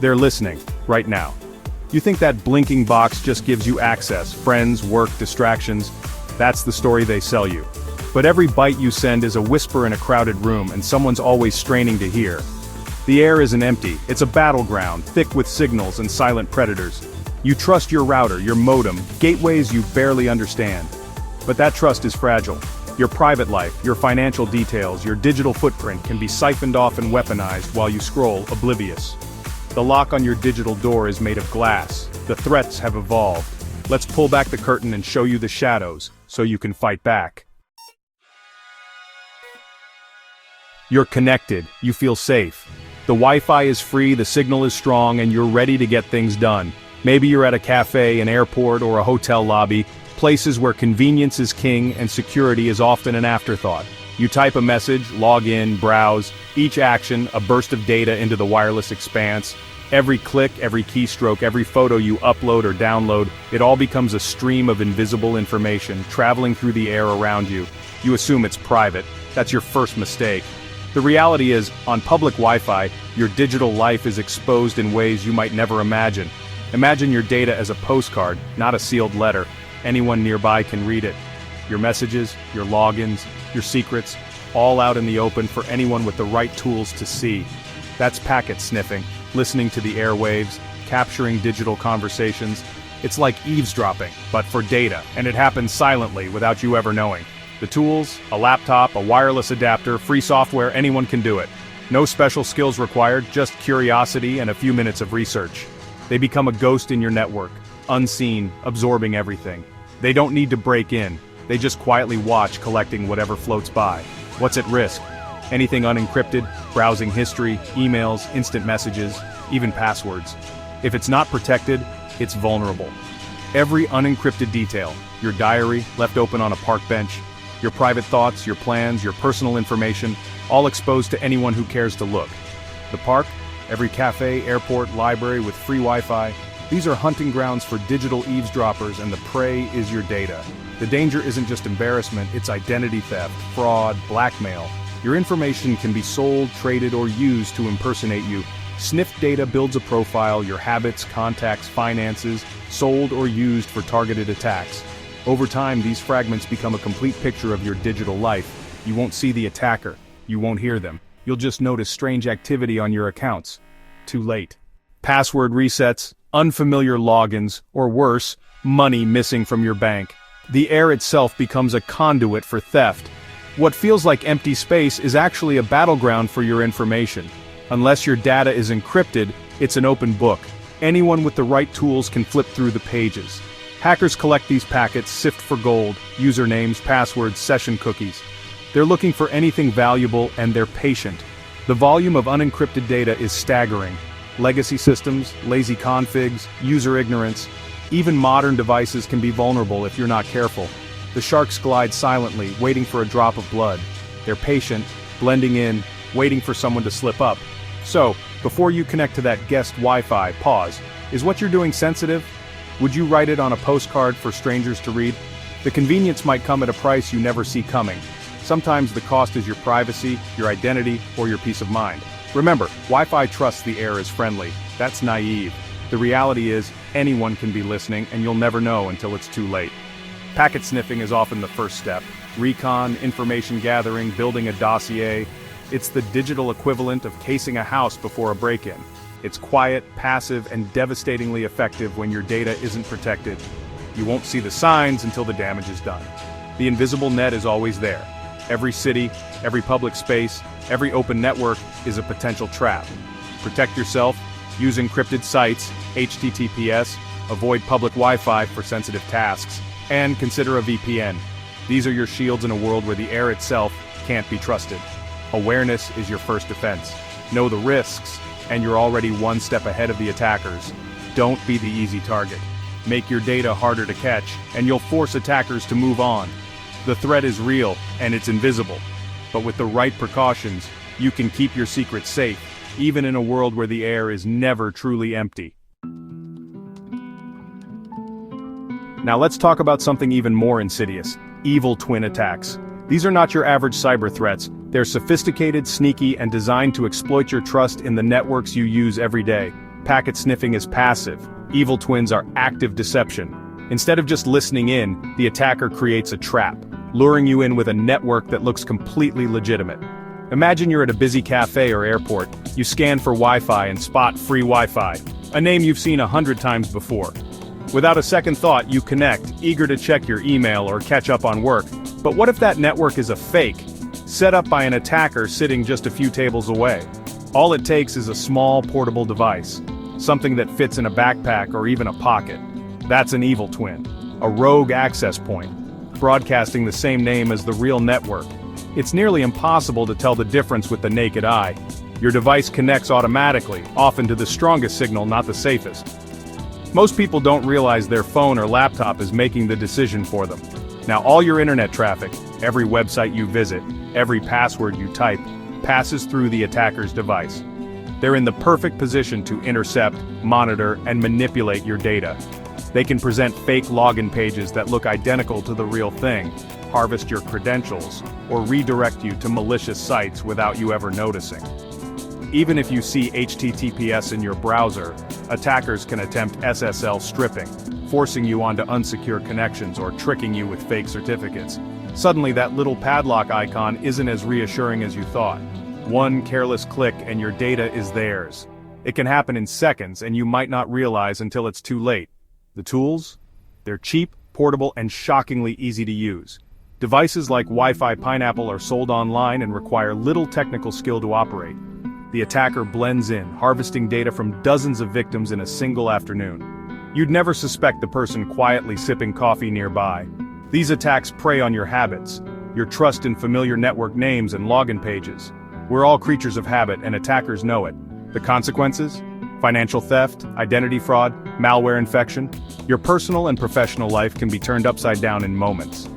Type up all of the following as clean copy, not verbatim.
They're listening, right now. You think that blinking box just gives you access, friends, work, distractions? That's the story they sell you. But every byte you send is a whisper in a crowded room, and someone's always straining to hear. The air isn't empty, it's a battleground, thick with signals and silent predators. You trust your router, your modem, gateways you barely understand. But that trust is fragile. Your private life, your financial details, your digital footprint can be siphoned off and weaponized while you scroll, oblivious. The lock on your digital door is made of glass. The threats have evolved. Let's pull back the curtain and show you the shadows, so you can fight back. You're connected, you feel safe. The Wi-Fi is free, the signal is strong, and you're ready to get things done. Maybe you're at a cafe, an airport, or a hotel lobby, places where convenience is king and security is often an afterthought. You type a message, log in, browse, each action, a burst of data into the wireless expanse. Every click, every keystroke, every photo you upload or download, it all becomes a stream of invisible information traveling through the air around you. You assume it's private. That's your first mistake. The reality is, on public Wi-Fi, your digital life is exposed in ways you might never imagine. Imagine your data as a postcard, not a sealed letter. Anyone nearby can read it. Your messages, your logins, your secrets, all out in the open for anyone with the right tools to see. That's packet sniffing, listening to the airwaves, capturing digital conversations. It's like eavesdropping, but for data, and it happens silently without you ever knowing. The tools, a laptop, a wireless adapter, free software, anyone can do it. No special skills required, just curiosity and a few minutes of research. They become a ghost in your network, unseen, absorbing everything. They don't need to break in, they just quietly watch, collecting whatever floats by. What's at risk? Anything unencrypted, browsing history, emails, instant messages, even passwords. If it's not protected, it's vulnerable. Every unencrypted detail, your diary left open on a park bench, your private thoughts, your plans, your personal information, all exposed to anyone who cares to look. The park? Every cafe, airport, library with free Wi-Fi. These are hunting grounds for digital eavesdroppers, and the prey is your data. The danger isn't just embarrassment, it's identity theft, fraud, blackmail. Your information can be sold, traded, or used to impersonate you. Sniff data builds a profile, your habits, contacts, finances, sold or used for targeted attacks. Over time, these fragments become a complete picture of your digital life. You won't see the attacker. You won't hear them. You'll just notice strange activity on your accounts. Too late. Password resets, unfamiliar logins, or worse, money missing from your bank. The air itself becomes a conduit for theft. What feels like empty space is actually a battleground for your information. Unless your data is encrypted, it's an open book. Anyone with the right tools can flip through the pages. Hackers collect these packets, sift for gold, usernames, passwords, session cookies. They're looking for anything valuable, and they're patient. The volume of unencrypted data is staggering. Legacy systems, lazy configs, user ignorance. Even modern devices can be vulnerable if you're not careful. The sharks glide silently, waiting for a drop of blood. They're patient, blending in, waiting for someone to slip up. So, before you connect to that guest Wi-Fi, pause. Is what you're doing sensitive? Would you write it on a postcard for strangers to read? The convenience might come at a price you never see coming. Sometimes the cost is your privacy, your identity, or your peace of mind. Remember, Wi-Fi trusts the air is friendly. That's naive. The reality is, anyone can be listening, and you'll never know until it's too late. Packet sniffing is often the first step. Recon, information gathering, building a dossier. It's the digital equivalent of casing a house before a break-in. It's quiet, passive, and devastatingly effective when your data isn't protected. You won't see the signs until the damage is done. The invisible net is always there. Every city, every public space, every open network is a potential trap. Protect yourself, use encrypted sites, HTTPS, avoid public Wi-Fi for sensitive tasks, and consider a VPN. These are your shields in a world where the air itself can't be trusted. Awareness is your first defense. Know the risks, and you're already one step ahead of the attackers. Don't be the easy target. Make your data harder to catch, and you'll force attackers to move on. The threat is real, and it's invisible. But with the right precautions, you can keep your secrets safe, even in a world where the air is never truly empty. Now let's talk about something even more insidious: evil twin attacks. These are not your average cyber threats. They're sophisticated, sneaky, and designed to exploit your trust in the networks you use every day. packet sniffing is passive. Evil twins are active deception. Instead of just listening in, the attacker creates a trap, luring you in with a network that looks completely legitimate. Imagine you're at a busy cafe or airport, you scan for Wi-Fi and spot free Wi-Fi, a name you've seen 100 times before. Without a second thought, you connect, eager to check your email or catch up on work. But what if that network is a fake, set up by an attacker sitting just a few tables away? All it takes is a small portable device, something that fits in a backpack or even a pocket. That's an evil twin, a rogue access point, broadcasting the same name as the real network. It's nearly impossible to tell the difference with the naked eye. Your device connects automatically, often to the strongest signal, not the safest. Most people don't realize their phone or laptop is making the decision for them. Now all your internet traffic, every website you visit, every password you type, passes through the attacker's device. They're in the perfect position to intercept, monitor, and manipulate your data. They can present fake login pages that look identical to the real thing, harvest your credentials, or redirect you to malicious sites without you ever noticing. Even if you see HTTPS in your browser, attackers can attempt SSL stripping, forcing you onto unsecure connections or tricking you with fake certificates. Suddenly that little padlock icon isn't as reassuring as you thought. One careless click and your data is theirs. It can happen in seconds and you might not realize until it's too late. The tools? They're cheap, portable, and shockingly easy to use. Devices like Wi-Fi Pineapple are sold online and require little technical skill to operate. The attacker blends in, harvesting data from dozens of victims in a single afternoon. You'd never suspect the person quietly sipping coffee nearby. These attacks prey on your habits, your trust in familiar network names and login pages. We're all creatures of habit and attackers know it. The consequences? Financial theft, identity fraud, malware infection. Your personal and professional life can be turned upside down in moments.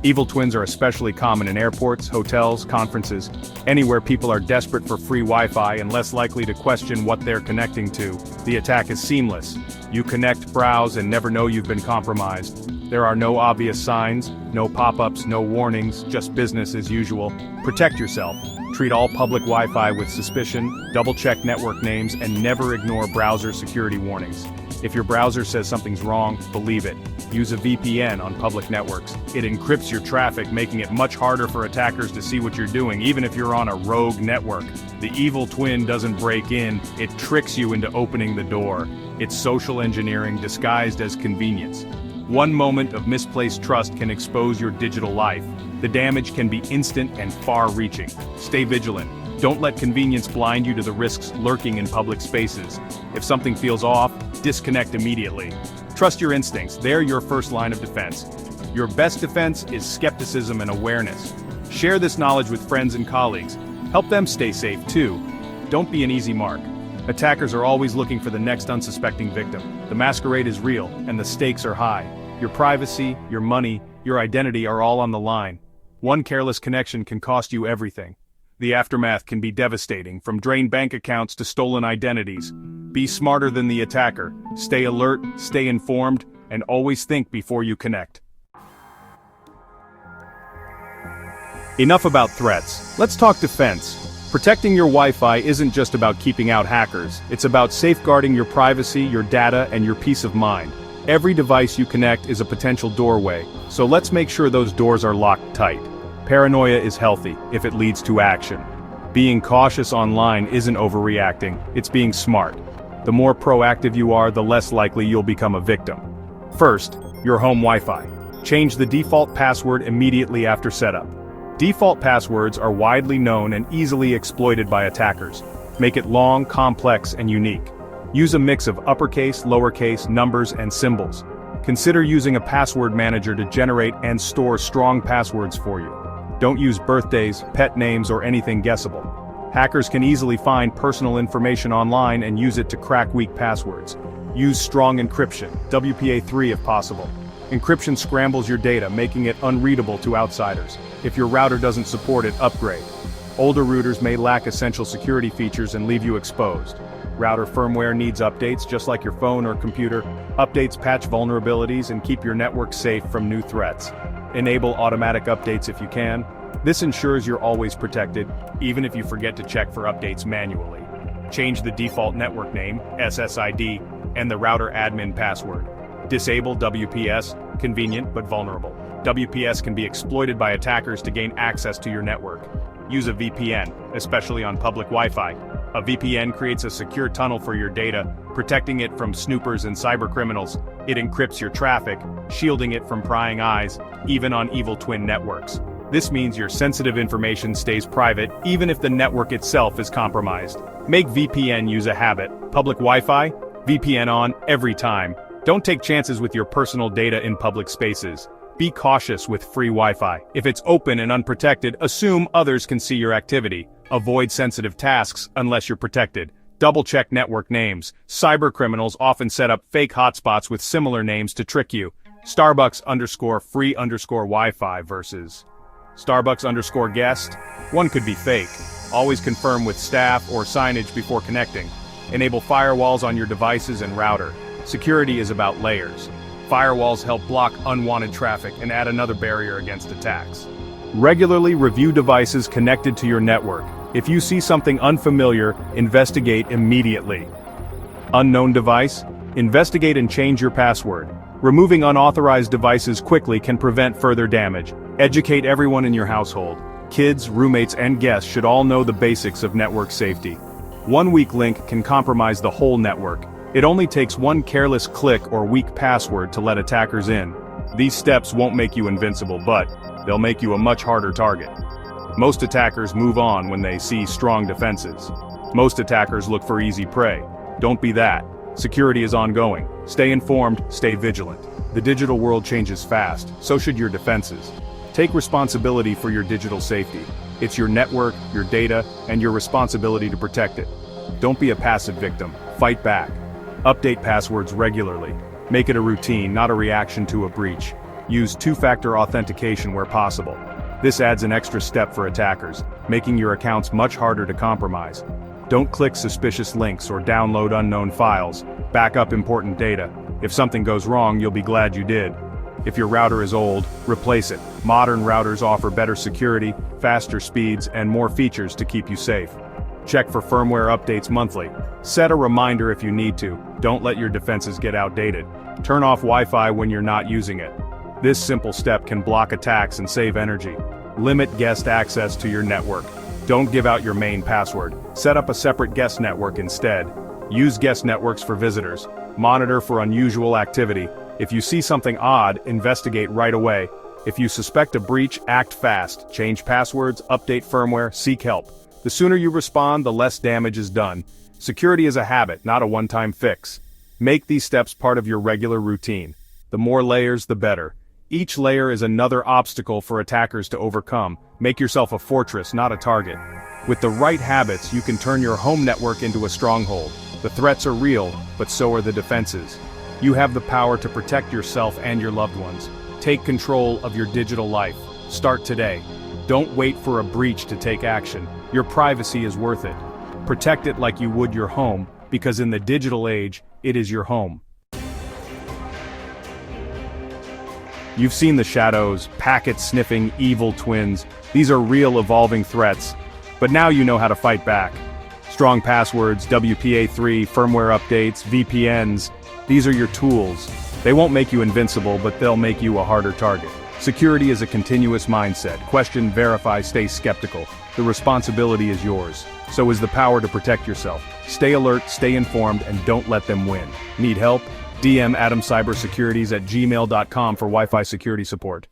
Evil twins are especially common in airports, hotels, conferences, anywhere people are desperate for free Wi-Fi and less likely to question what they're connecting to. The attack is seamless. You connect, browse, and never know you've been compromised. There are no obvious signs, no pop-ups, no warnings, just business as usual. Protect yourself. Treat all public Wi-Fi with suspicion, double-check network names, and never ignore browser security warnings. If your browser says something's wrong, believe it. Use a VPN on public networks. It encrypts your traffic, making it much harder for attackers to see what you're doing, even if you're on a rogue network. The evil twin doesn't break in, it tricks you into opening the door. It's social engineering disguised as convenience. One moment of misplaced trust can expose your digital life. The damage can be instant and far-reaching. Stay vigilant. Don't let convenience blind you to the risks lurking in public spaces. If something feels off, disconnect immediately. Trust your instincts, they're your first line of defense. Your best defense is skepticism and awareness. Share this knowledge with friends and colleagues. Help them stay safe too. Don't be an easy mark. Attackers are always looking for the next unsuspecting victim. The masquerade is real, and the stakes are high. Your privacy, your money, your identity are all on the line. One careless connection can cost you everything. The aftermath can be devastating, from drained bank accounts to stolen identities. Be smarter than the attacker. Stay alert, stay informed, and always think before you connect. Enough about threats. Let's talk defense. Protecting your Wi-Fi isn't just about keeping out hackers. It's about safeguarding your privacy, your data, and your peace of mind. Every device you connect is a potential doorway, so let's make sure those doors are locked tight. Paranoia is healthy if it leads to action. Being cautious online isn't overreacting, it's being smart. The more proactive you are, the less likely you'll become a victim. First, your home Wi-Fi. Change the default password immediately after setup. Default passwords are widely known and easily exploited by attackers. Make it long, complex, and unique. Use a mix of uppercase, lowercase, numbers, and symbols. Consider using a password manager to generate and store strong passwords for you. Don't use birthdays, pet names, or anything guessable. Hackers can easily find personal information online and use it to crack weak passwords. Use strong encryption, WPA3 if possible. Encryption scrambles your data, making it unreadable to outsiders. If your router doesn't support it, upgrade. Older routers may lack essential security features and leave you exposed. Router firmware needs updates just like your phone or computer. Updates patch vulnerabilities and keep your network safe from new threats. Enable automatic updates if you can. This ensures you're always protected, even if you forget to check for updates manually. Change the default network name, SSID, and the router admin password. Disable WPS, convenient but vulnerable. WPS can be exploited by attackers to gain access to your network. Use a VPN, especially on public Wi-Fi. A VPN creates a secure tunnel for your data, protecting it from snoopers and cybercriminals. It encrypts your traffic, shielding it from prying eyes, even on evil twin networks. This means your sensitive information stays private, even if the network itself is compromised. Make VPN use a habit. Public Wi-Fi? VPN on every time. Don't take chances with your personal data in public spaces. Be cautious with free Wi-Fi. If it's open and unprotected, assume others can see your activity. Avoid sensitive tasks unless you're protected. Double-check network names. Cybercriminals often set up fake hotspots with similar names to trick you. Starbucks_free_Wi-Fi versus Starbucks_guest. One could be fake. Always confirm with staff or signage before connecting. Enable firewalls on your devices and router. Security is about layers. Firewalls help block unwanted traffic and add another barrier against attacks. Regularly review devices connected to your network. If you see something unfamiliar, investigate immediately. Unknown device? Investigate and change your password. Removing unauthorized devices quickly can prevent further damage. Educate everyone in your household. Kids, roommates, and guests should all know the basics of network safety. One weak link can compromise the whole network. It only takes one careless click or weak password to let attackers in. These steps won't make you invincible, but they'll make you a much harder target. Most attackers move on when they see strong defenses. Most attackers look for easy prey. Don't be that. Security is ongoing. Stay informed, stay vigilant. The digital world changes fast, so should your defenses. Take responsibility for your digital safety. It's your network, your data, and your responsibility to protect it. Don't be a passive victim. Fight back. Update passwords regularly. Make it a routine, not a reaction to a breach. Use two-factor authentication where possible. This adds an extra step for attackers, making your accounts much harder to compromise. Don't click suspicious links or download unknown files. Back up important data. If something goes wrong, you'll be glad you did. If your router is old, replace it. Modern routers offer better security, faster speeds, and more features to keep you safe. Check for firmware updates monthly. Set a reminder if you need to. Don't let your defenses get outdated. Turn off Wi-Fi when you're not using it. This simple step can block attacks and save energy. Limit guest access to your network. Don't give out your main password. Set up a separate guest network instead. Use guest networks for visitors. Monitor for unusual activity. If you see something odd, investigate right away. If you suspect a breach, act fast. Change passwords, update firmware, seek help. The sooner you respond, the less damage is done. Security is a habit, not a one-time fix. Make these steps part of your regular routine. The more layers, the better. Each layer is another obstacle for attackers to overcome. Make yourself a fortress, not a target. With the right habits, you can turn your home network into a stronghold. The threats are real, but so are the defenses. You have the power to protect yourself and your loved ones. Take control of your digital life. Start today. Don't wait for a breach to take action. Your privacy is worth it. Protect it like you would your home, because in the digital age, it is your home. You've seen the shadows, packets sniffing evil twins. These are real evolving threats. But now you know how to fight back. Strong passwords, WPA3, firmware updates, VPNs. These are your tools. They won't make you invincible, but they'll make you a harder target. Security is a continuous mindset. Question, verify, stay skeptical. The responsibility is yours. So is the power to protect yourself. Stay alert, stay informed, and don't let them win. Need help? DM adamcybersecurities@gmail.com for Wi-Fi security support.